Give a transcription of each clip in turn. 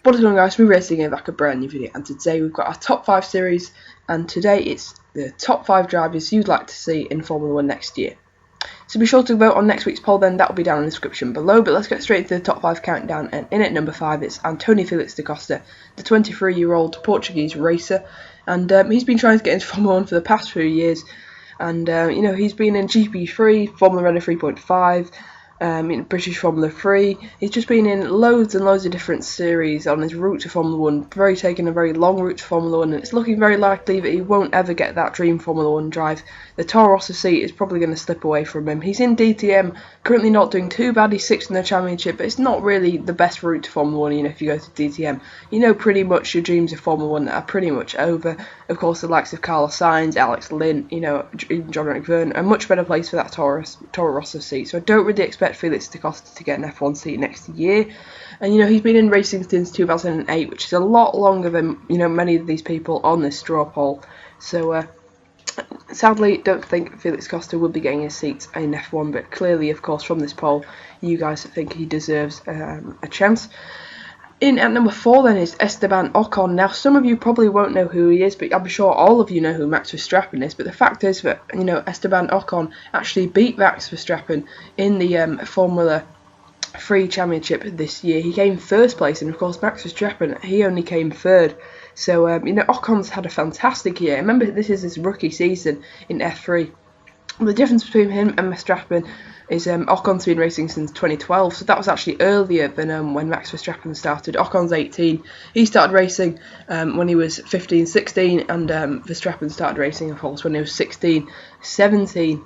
What is going on, guys? We're racing again, back a brand new video, and today we've got our top 5 series, and today it's the top 5 drivers you'd like to see in Formula 1 next year. So be sure to vote on next week's poll, then that will be down in the description below. But let's get straight into the top 5 countdown, and in at number 5 it's Antonio Felix da Costa, the 23-year-old Portuguese racer, and he's been trying to get into Formula 1 for the past few years, and he's been in GP3, Formula Renault 3.5, in British Formula 3. He's just been in loads and loads of different series on his route to Formula 1, taking a very long route to Formula 1, and it's looking very likely that he won't ever get that dream Formula 1 drive. The Toro Rosso seat is probably going to slip away from him. He's in DTM, currently not doing too bad. He's 6th in the championship, but it's not really the best route to Formula 1, if you go to DTM. Pretty much your dreams of Formula 1 are pretty much over. Of course, the likes of Carlos Sainz, Alex Lynn, even John McVern, a much better place for that Toro Rosso seat. So I don't really expect Felix da Costa to get an F1 seat next year. And he's been in racing since 2008, which is a lot longer than many of these people on this straw poll. So sadly, don't think Felix da Costa will be getting a seat in F1, but clearly, of course, from this poll, you guys think he deserves a chance. In at number 4 then is Esteban Ocon. Now, some of you probably won't know who he is, but I'm sure all of you know who Max Verstappen is. But the fact is that Esteban Ocon actually beat Max Verstappen in the Formula 3 Championship this year. He came first place, and of course Max Verstappen, he only came third. So Ocon's had a fantastic year. Remember, this is his rookie season in F3. The difference between him and Verstappen is Ocon's been racing since 2012, so that was actually earlier than when Max Verstappen started. Ocon's 18. He started racing when he was 15, 16, and Verstappen started racing, of course, when he was 16, 17.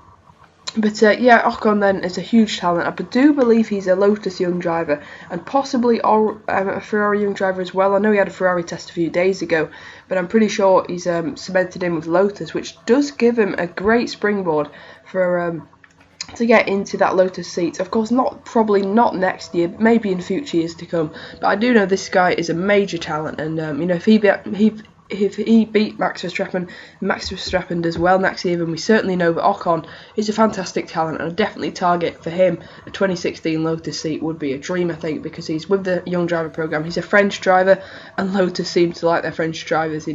But Ocon then is a huge talent. I do believe he's a Lotus young driver, and possibly a Ferrari young driver as well. I know he had a Ferrari test a few days ago, but I'm pretty sure he's cemented in with Lotus, which does give him a great springboard for to get into that Lotus seat. Of course, probably not next year, but maybe in future years to come. But I do know this guy is a major talent, and if he beat Max Verstappen does well next year, then we certainly know that Ocon is a fantastic talent, and a definitely target for him. A 2016 Lotus seat would be a dream, I think, because he's with the Young Driver Programme. He's a French driver, and Lotus seems to like their French drivers.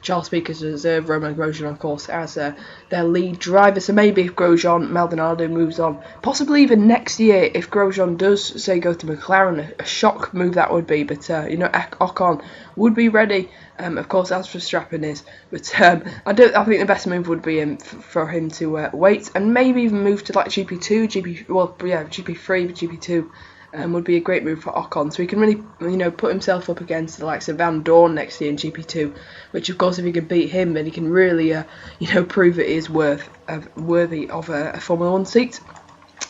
Charles Piquet's reserve, Romain Grosjean, of course, as their lead driver. So maybe if Maldonado moves on, possibly even next year, if Grosjean does, say, go to McLaren, a shock move that would be. But, Ocon would be ready. Of course, as Verstappen is, but I think the best move would be for him to wait and maybe even move to like GP3, but GP2 would be a great move for Ocon, so he can really put himself up against the likes of Van Dorn next year in GP2, which of course if he can beat him, then he can really prove that he is worthy of a Formula 1 seat.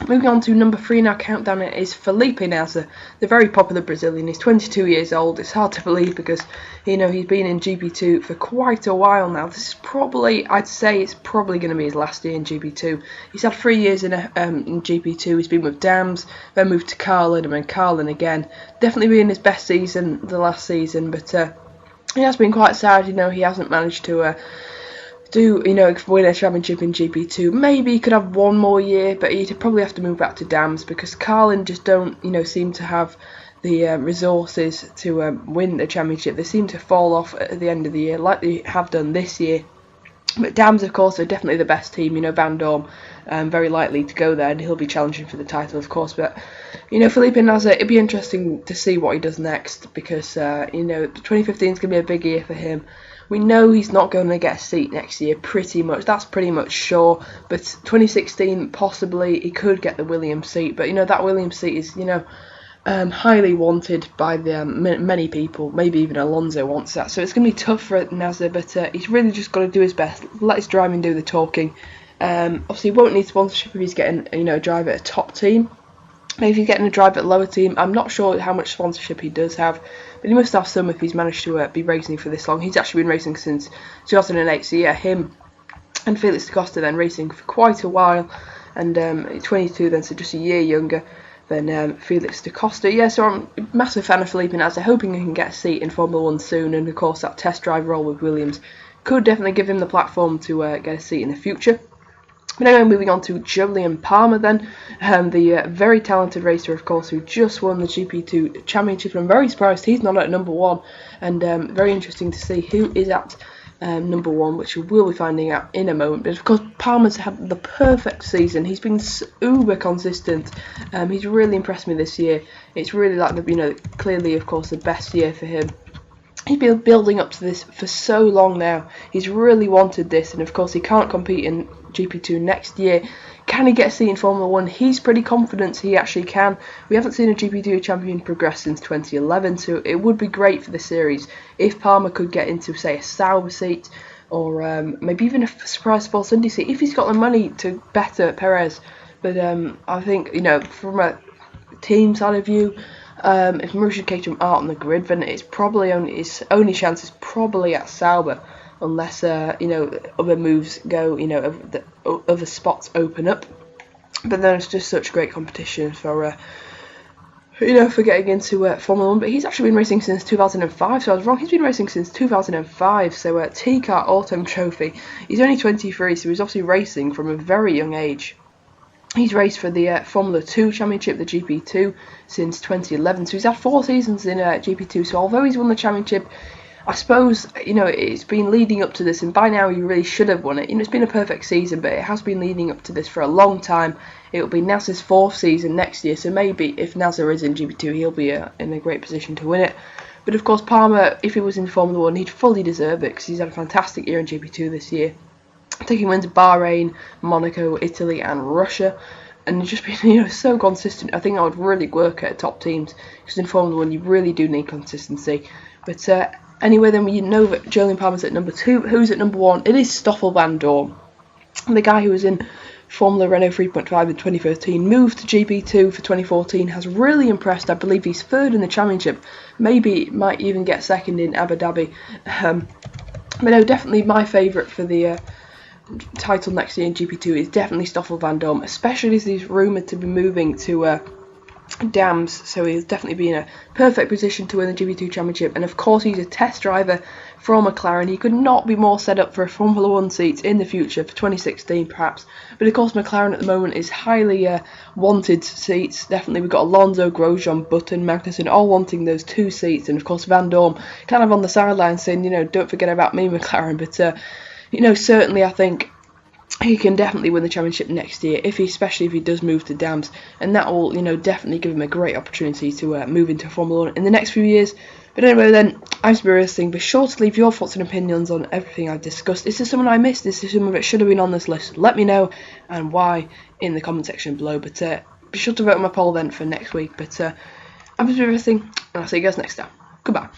Moving on to number 3 in our countdown is Felipe Nasr, the very popular Brazilian. He's 22 years old. It's hard to believe because he's been in GP2 for quite a while now. I'd say it's probably going to be his last year in GP2. He's had 3 years in GP2. He's been with Dams, then moved to Carlin, and then Carlin again. Definitely been his best season the last season, but he has been quite sad. He hasn't managed to win a championship in GP2. Maybe he could have one more year, but he'd probably have to move back to Dams because Carlin just don't, seem to have the resources to win the championship. They seem to fall off at the end of the year, like they have done this year. But Dams, of course, are definitely the best team. Van Dorn, very likely to go there, and he'll be challenging for the title, of course. But, Felipe Nasr, it'd be interesting to see what he does next because, 2015 is going to be a big year for him. We know he's not going to get a seat next year, pretty much. That's pretty much sure. But 2016, possibly, he could get the Williams seat. But, that Williams seat is, highly wanted by many people. Maybe even Alonso wants that. So it's going to be tough for Nasr, but he's really just got to do his best. Let his driving do the talking. Obviously, he won't need sponsorship if he's getting, a drive at a top team. Maybe if he's getting a drive at a lower team. I'm not sure how much sponsorship he does have, but he must have some if he's managed to be racing for this long. He's actually been racing since 2008, so yeah, him and Felix da Costa then racing for quite a while, and 22 then, so just a year younger than Felix da Costa. Yeah, so I'm a massive fan of Felipe Nasr, hoping he can get a seat in Formula 1 soon, and of course that test drive role with Williams could definitely give him the platform to get a seat in the future. But anyway, moving on to Jolyon Palmer then, the very talented racer, of course, who just won the GP2 Championship. And I'm very surprised he's not at number 1, and very interesting to see who is at number 1, which we will be finding out in a moment. But of course, Palmer's had the perfect season. He's been uber consistent. He's really impressed me this year. It's really like clearly, of course, the best year for him. He's been building up to this for so long now. He's really wanted this, and of course he can't compete in GP2 next year. Can he get a seat in Formula 1? He's pretty confident he actually can. We haven't seen a GP2 champion progress since 2011, so it would be great for the series if Palmer could get into, say, a Sauber seat, or maybe even a surprise Force Indy seat, if he's got the money to better Perez. But I think, from a team side of view, if Marussia and Caterham aren't on the grid, then it's probably his only chance is probably at Sauber, unless other moves go, other spots open up. But then it's just such great competition for getting into Formula 1. But he's actually been racing since 2005, so I was wrong. He's been racing since 2005, so T-Car Autumn Trophy. He's only 23, so he's obviously racing from a very young age. He's raced for the Formula 2 Championship, the GP2, since 2011. So he's had 4 seasons in GP2. So although he's won the championship, I suppose, it's been leading up to this. And by now he really should have won it. It's been a perfect season, but it has been leading up to this for a long time. It will be Nasser's 4th season next year. So maybe if Nasser is in GP2, he'll be in a great position to win it. But of course, Palmer, if he was in Formula 1, he'd fully deserve it because he's had a fantastic year in GP2 this year. Taking wins Bahrain, Monaco, Italy and Russia, and just been so consistent. I think I would really work at top teams, because in Formula 1 you really do need consistency. But anyway, then we know that Jolyon Palmer's at number 2. Who's at number 1? It is Stoffel Vandoorne, the guy who was in Formula Renault 3.5 in 2013, moved to GP2 for 2014, has really impressed. I believe he's 3rd in the championship, maybe might even get 2nd in Abu Dhabi. But no, definitely my favourite for the title next year in GP2 is definitely Stoffel Vandoorne, especially as he's rumoured to be moving to Dams, so he'll definitely be in a perfect position to win the GP2 Championship. And of course he's a test driver for McLaren. He could not be more set up for a Formula 1 seat in the future, for 2016 perhaps. But of course McLaren at the moment is highly wanted seats. Definitely we've got Alonso, Grosjean, Button, Magnussen all wanting those 2 seats, and of course Vandoorne kind of on the sidelines saying, don't forget about me McLaren. But certainly I think he can definitely win the championship next year, especially if he does move to Dams, and that will, definitely give him a great opportunity to move into Formula 1 in the next few years. But anyway then, I'm Spirit Singh. Be sure to leave your thoughts and opinions on everything I've discussed. Is there someone I missed? Is there someone that should have been on this list? Let me know, and why, in the comment section below. But be sure to vote on my poll then for next week. But I'm Spirit Singh, and I'll see you guys next time. Goodbye.